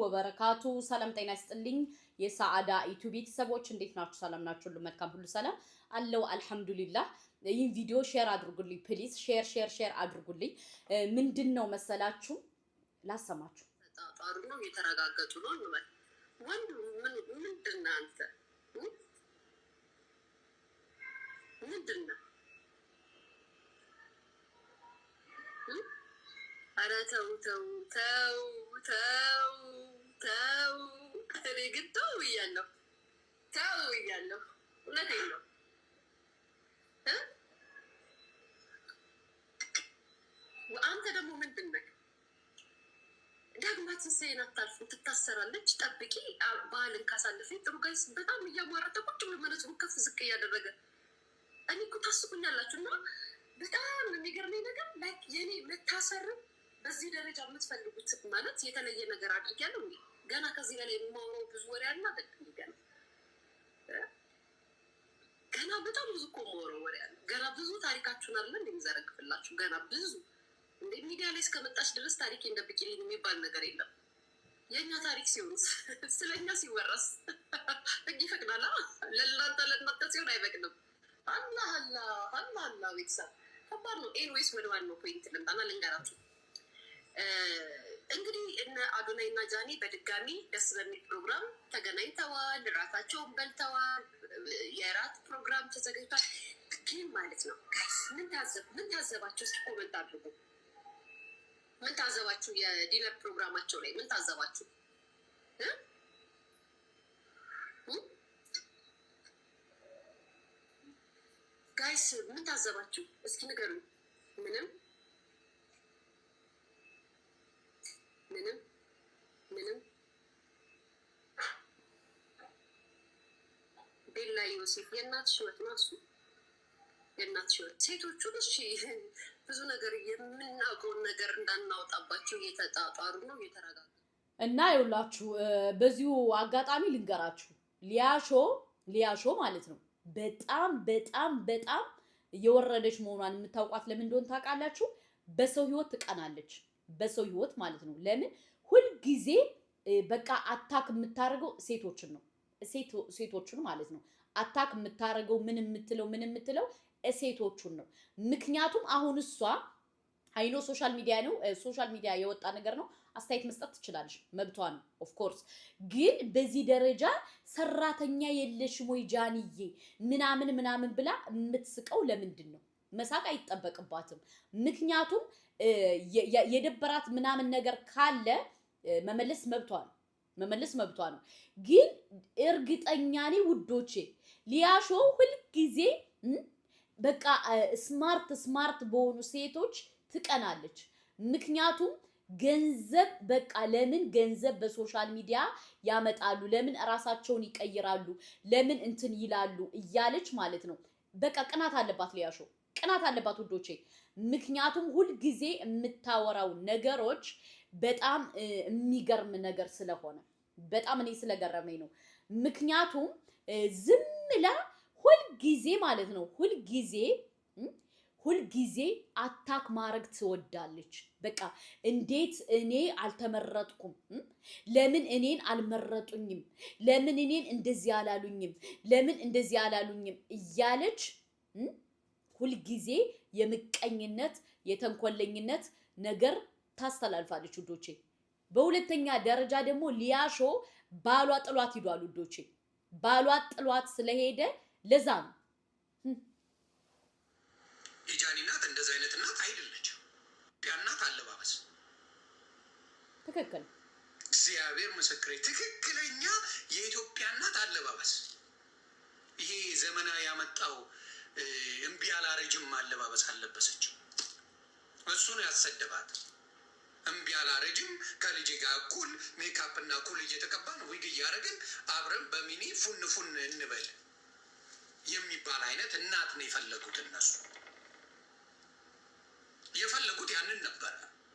ወበረካቱ ሰላም ጤና ይስጥልኝ የሰዓዳ ዩቲዩብ ቤተሰቦች እንዴት ናችሁ ሰላም ናችሁ ሁሉ መልካም ሁሉ ሰላም አለው አልহামዱሊላህ ይህን ቪዲዮ ሼር አድርጉልኝ ፕሊዝ ሼር አድርጉልኝ ምንድነው መሰላችሁ ላሰማችሁ ጣጣሩ ነው የተረጋገጡ ነው እንበል ወንድ ምንድነው አንተ ምንድነው አረ ተው እኔ ግን ተው እያለሁ እውነቴን ነው አንተ ደግሞ ምንድን ነህ ዳግማ ትንሣኤን አታልፍም ትታሰራለች ጠብቂ ባህልን ካሳለፈኝ ጥሩ ጋይስ በጣም እያሟረተ ቁጭ ብሎ መነጽሩን ከፍ ዝቅ እያደረገ እኔ እኮ ታስቡኛላችሁ እና በጣም የሚገርመኝ ነገር ላይክ የኔ መታሰር በዚህ ደረጃ የምትፈልጉት ማለት የተለየ ነገር አድርጊያለሁ እንዴ ገና ከዚህ በላይ የማወራው ብዙ ወሬ አለ አይደል ገና በጣም ብዙ እኮ የማወራው ወሬ አለ ገና ብዙ ታሪካችሁን አለ እንደሚዘረግፍላችሁ ገና ብዙ እንደ ሚዲያ ላይ እስከመጣች ድረስ ታሪክ እንደብቂልኝ የሚባል ነገር የለም የኛ ታሪክ ሲሆን ስለኛ ሲወራስ እጅ ፈቅዳላ ለእናንተ ሲሆን አይበቅንም አላህ ቤተሰብ ከባድ ነው ኤንዌይስ ወደ ዋናው ፖይንት ልምጣና ልንገራችሁ እንግዲህ እነ አዶናይ እና ጃኒ በድጋሚ ደስ በሚል ፕሮግራም ተገናኝተዋል ራታቸውን በልተዋል የራት ፕሮግራም ተዘጋጅቷል ግን ማለት ነው ጋይስ ምን ታዘባችሁ እስኪ ኮሜንት አድርጉ ምን ታዘባችሁ የዲነር ፕሮግራማቸው ላይ ምን ታዘባችሁ ጋይስ ምን ታዘባችሁ እስኪ ንገሩኝ ምንም ቤላ ዮሴፍ የእናት ሽወት ነው እሱ የእናት ሽወት ሴቶቹ እሺ ብዙ ነገር የምናውቀውን ነገር እንዳናወጣባቸው እየተጣጣሩ ነው እየተረጋጋ እና ይውላችሁ በዚሁ አጋጣሚ ልንገራችሁ ሊያሾ ማለት ነው በጣም የወረደች መሆኗን የምታውቋት ለምን እንደሆነ ታውቃላችሁ በሰው ህይወት ትቀናለች በሰው ህይወት ማለት ነው ለምን ሁሉ ጊዜ በቃ አታክ የምታረገው ሴቶችን ማለት ነው አታክ የምታረገው ምን የምትለው ሴቶችን ነው ምክንያቱም አሁን እሷ አይኖ ሶሻል ሚዲያ የወጣ ነገር ነው አስተያየት መስጠት ትችላለሽ መብቷ ነው ኦፍ ኮርስ ግን በዚህ ደረጃ ሰራተኛ የለሽም ወይ ጃንዬ ምናምን ብላ የምትስቀው ለምንድን ነው መሳቅ አይጠበቅባትም ምክንያቱም የደበራት ምናምን ነገር ካለ መመለስ መብቷ ነው ግን እርግጠኛ ነኝ ውዶቼ ሊያሾ ሁሉ ጊዜ በቃ ስማርት በሆኑ ሴቶች ትቀናለች ምክንያቱም ገንዘብ በቃ ለምን ገንዘብ በሶሻል ሚዲያ ያመጣሉ ለምን ራሳቸውን ይቀይራሉ ለምን እንትን ይላሉ እያለች ማለት ነው በቃ ቅናት አለባት ሊያሾ ቅናት አለባት ውዶቼ ምክንያቱም ሁሉ ጊዜ የምታወራው ነገሮች በጣም የሚገርም ነገር ስለሆነ በጣም እኔ ስለገረመኝ ነው ምክንያቱም ዝምላ ሁሉ ጊዜ ማለት ነው ሁሉ ጊዜ አታክ ማድረግ ትወዳለች በቃ እንዴት እኔ አልተመረጥኩም ለምን እኔን አልመረጡኝም ለምን እኔን እንደዚህ አላሉኝም እያለች ሁሉ ጊዜ የምቀኝነት የተንኮለኝነት ነገር ታስተላልፋለች ውዶቼ በሁለተኛ ደረጃ ደግሞ ሊያሾ ባሏ ጥሏት ሄዷል ውዶቼ ባሏ ጥሏት ስለሄደ ለዛ ነው የጃኒ እናት እንደዛ አይነት እናት አይደለችም እናት አለባበስ ትክክል እግዚአብሔር ምስክሬ ትክክለኛ የኢትዮጵያ እናት አለባበስ ይሄ ዘመናዊ ያመጣው እምቢ አላረጅም አለባበስ አለበሰች እሱ ነው ያሰደባት እምቢ አላረጅም ከልጅ ጋር እኩል ሜካፕ እና ኩል እየተቀባን ዊግ እያደረግን አብረን በሚኒ ፉን እንበል የሚባል አይነት እናት ነው የፈለጉት እነሱ የፈለጉት ያንን ነበር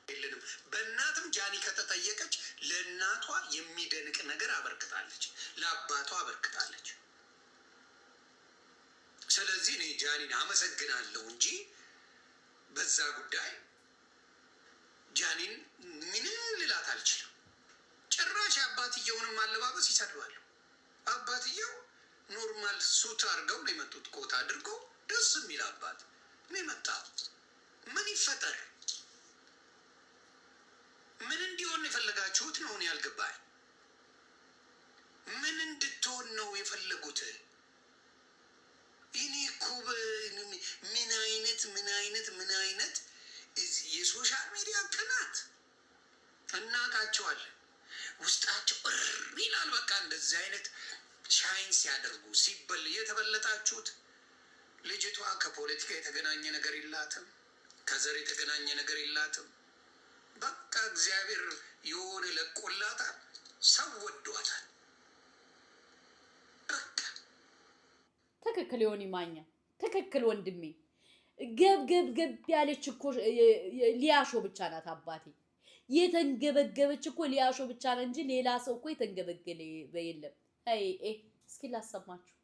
የለንም በእናትም ጃኒ ከተጠየቀች ለእናቷ የሚደንቅ ነገር አበርክታለች ለአባቷ አበርክታለች ስለዚህ እኔ ጃኒን አመሰግናለሁ እንጂ በዛ ጉዳይ ጃኒን ምንም ልላት አልችልም ጭራሽ የአባትየውንም አለባበስ ይሰድባሉ። አባትየው ኖርማል ሱት አድርገው ነው የመጡት፣ ኮት አድርገው ደስ የሚል አባት ነው የመጣው። ምን ይፈጠር? ምን እንዲሆን የፈለጋችሁት ነው? እኔ ያልገባኝ ምን እንድትሆን ነው የፈለጉት? እኔ እኮ ምን አይነት የሶሻል ሚዲያ ቅናት እናቃቸዋለን። ውስጣቸው ይላል። በቃ እንደዚህ አይነት ሻይን ሲያደርጉ ሲበል የተበለጣችሁት። ልጅቷ ከፖለቲካ የተገናኘ ነገር የላትም፣ ከዘር የተገናኘ ነገር የላትም። በቃ እግዚአብሔር የሆነ ለቆላታል፣ ሰው ወዷታል። በቃ ትክክል ዮኒ ማኛ፣ ትክክል ወንድሜ። ገብ ያለች እኮ ሊያሾ ብቻ ናት አባቴ። የተንገበገበች እኮ ሊያሾ ብቻ ነው እንጂ ሌላ ሰው እኮ የተንገበገለ የለም። አይ እስኪ ላሰማችሁ።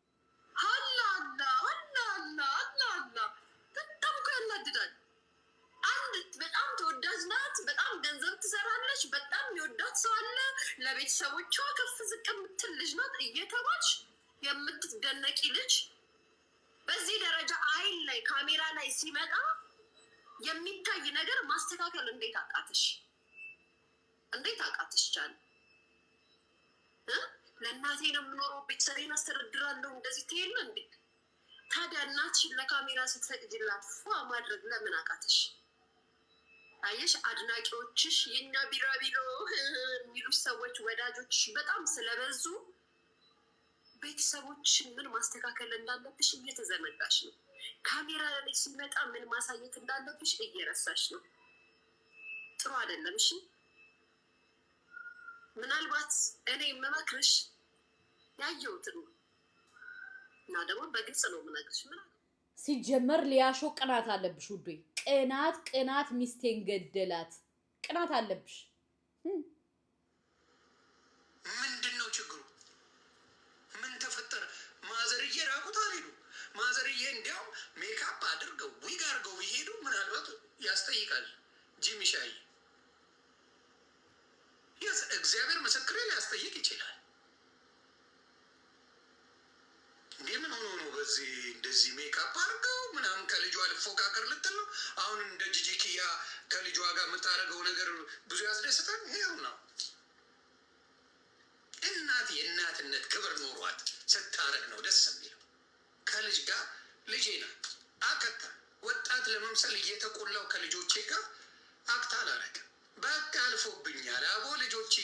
በጣም እኮ ያናድዳል። አንድ በጣም ተወዳጅ ናት፣ በጣም ገንዘብ ትሰራለች፣ በጣም የሚወዳት ሰው አለ፣ ለቤተሰቦቿ ከፍ ዝቅ የምትል ልጅ ናት እየተባልሽ የምትደነቂ ልጅ በዚህ ደረጃ አይን ላይ ካሜራ ላይ ሲመጣ የሚታይ ነገር ማስተካከል እንዴት አቃተሽ? እንዴት አቃተሽ? ቻለ ለእናቴ ነው የምኖረው፣ ቤተሰቤን አስተዳድራለሁ፣ እንደዚህ ትሄለ እንዴ? ታዲያ እናትሽን ለካሜራ ስትፈቅጂላት ፏ ማድረግ ለምን አቃተሽ? አየሽ፣ አድናቂዎችሽ የኛ ቢራቢሮ የሚሉሽ ሰዎች ወዳጆችሽ በጣም ስለበዙ ቤተሰቦችን ምን ማስተካከል እንዳለብሽ እየተዘነጋሽ ነው። ካሜራ ላይ ሲመጣ ምን ማሳየት እንዳለብሽ እየረሳሽ ነው። ጥሩ አይደለም። እሺ፣ ምናልባት እኔ የምመክርሽ ያየሁትን እና ደግሞ በግልጽ ነው የምነግርሽ። ሲጀመር ሊያሾ ቅናት አለብሽ ውዴ። ቅናት ሚስቴን ገደላት። ቅናት አለብሽ። ምንድነው ችግሩ? ምን ተፈጠረ? ማዘርዬ ራቁት አልሄዱ። ማዘርዬ እንዲያውም ሜካፕ አድርገው ዊግ አድርገው ቢሄዱ ምናልባት ያስጠይቃል። ጂሚሻይ እግዚአብሔር ምስክሬ ሊያስጠይቅ ይችላል። እንዴ ምን ሆኖ ነው በዚህ እንደዚህ ሜካፕ አድርገው ምናምን ከልጇ ልፎካከር ልትል ነው? አሁን እንደ ጂጂኪያ ከልጇ ጋር የምታደርገው ነገር ብዙ ያስደስታል። ይሄው ነው እናት የእናትነት ክብር ኖሯት ስታረግ ነው ደስ የሚለው። ከልጅ ጋር ልጄ ናት አከታ ወጣት ለመምሰል እየተቆላው ከልጆቼ ጋር አክታ አላረግም። በቃ አልፎብኛል። አቦ ልጆች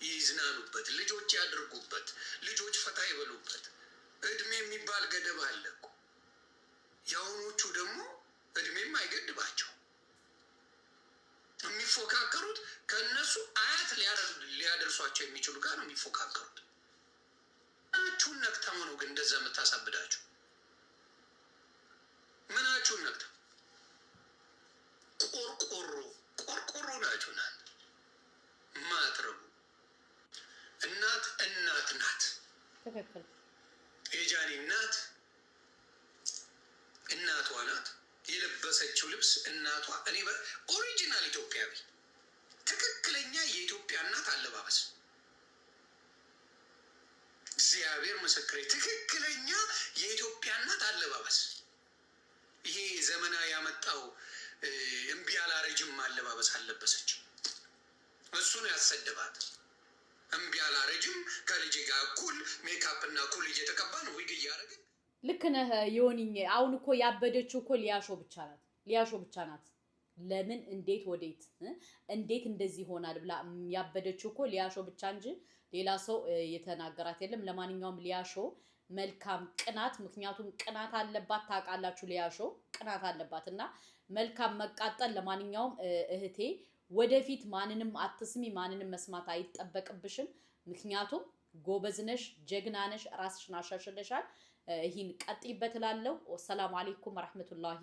ይዝናኑበት፣ ልጆች ያድርጉበት፣ ልጆች ፈታ ይበሉበት። እድሜ የሚባል ገደብ አለ እኮ። የአሁኖቹ ደግሞ እድሜም አይገድባቸው። የሚፎካከሩት ከእነሱ አያት ሊያደርሷቸው የሚችሉ ጋር ነው የሚፎካከሩት። ምናችሁን ነክተው ነው ግን እንደዛ የምታሳብዳችሁ? ምናችሁን ነክተው? ቆርቆሮ ናችሁ ናት ማትረቡ። እናት ናት። የጃኒ እናቷ ናት። የለበሰችው ልብስ እናቷ። እኔ ኦሪጂናል ኢትዮጵያዊ ትክክለኛ የኢትዮጵያ እናት አለባበስ እግዚአብሔር ምስክሬ፣ ትክክለኛ የኢትዮጵያ እናት አለባበስ። ይሄ ዘመናዊ ያመጣው እምቢ አላረጅም አለባበስ አለበሰች። እሱ ነው ያሰደባት። እምቢ አላረጅም ከልጅ ጋር እኩል ሜካፕ እና እኩል እየተቀባ ነው ዊግ እያደረግን። ልክ ነህ ዮኒኝ። አሁን እኮ ያበደችው እኮ ሊያሾ ብቻ ናት። ለምን እንዴት ወዴት እንዴት እንደዚህ ይሆናል ብላ ያበደችው እኮ ሊያሾ ብቻ እንጂ ሌላ ሰው የተናገራት የለም። ለማንኛውም ሊያሾ መልካም ቅናት፣ ምክንያቱም ቅናት አለባት ታውቃላችሁ። ሊያሾ ቅናት አለባት እና መልካም መቃጠል። ለማንኛውም እህቴ ወደፊት ማንንም አትስሚ፣ ማንንም መስማት አይጠበቅብሽም። ምክንያቱም ጎበዝነሽ፣ ጀግናነሽ፣ ራስሽን አሻሽለሻል። ይህን ቀጥይበት እላለሁ። ወሰላሙ አለይኩም ወራህመቱላሂ